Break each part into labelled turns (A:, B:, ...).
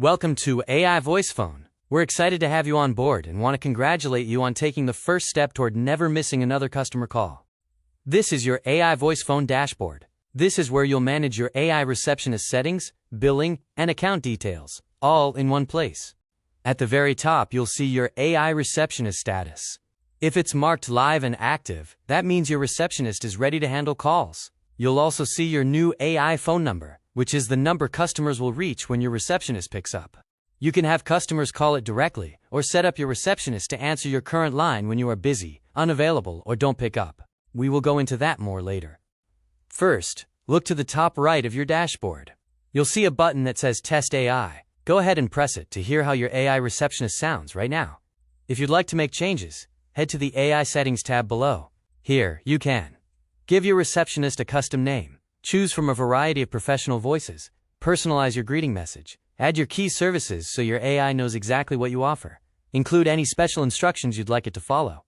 A: Welcome to AiVoicePhone. We're excited to have you on board and want to congratulate you on taking the first step toward never missing another customer call. This is your AiVoicePhone dashboard. This is where you'll manage your AI receptionist settings, billing, and account details, all in one place. At the very top, you'll see your AI receptionist status. If it's marked live and active, that means your receptionist is ready to handle calls. You'll also see your new AI phone number, which is the number customers will reach when your receptionist picks up. You can have customers call it directly, or set up your receptionist to answer your current line when you are busy, unavailable, or don't pick up. We will go into that more later. First, look to the top right of your dashboard. You'll see a button that says Test AI. Go ahead and press it to hear how your AI receptionist sounds right now. If you'd like to make changes, head to the AI Settings tab below. Here, you can give your receptionist a custom name, choose from a variety of professional voices, personalize your greeting message, add your key services so your AI knows exactly what you offer, include any special instructions you'd like it to follow.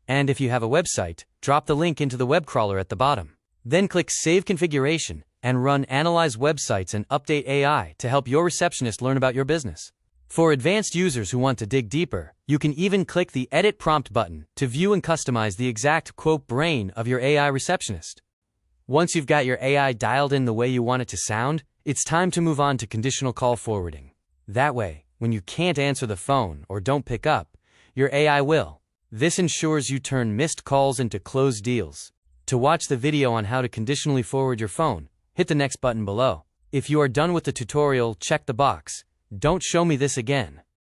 A: And if you have a website, drop the link into the web crawler at the bottom. Then click Save Configuration and run Analyze Websites and Update AI to help your receptionist learn about your business. For advanced users who want to dig deeper, you can even click the Edit Prompt button to view and customize the exact, quote, brain of your AI receptionist. Once you've got your AI dialed in the way you want it to sound, it's time to move on to conditional call forwarding. That way, when you can't answer the phone or don't pick up, your AI will. This ensures you turn missed calls into closed deals. To watch the video on how to conditionally forward your phone, hit the next button below. If you are done with the tutorial, check the box. Don't show me this again.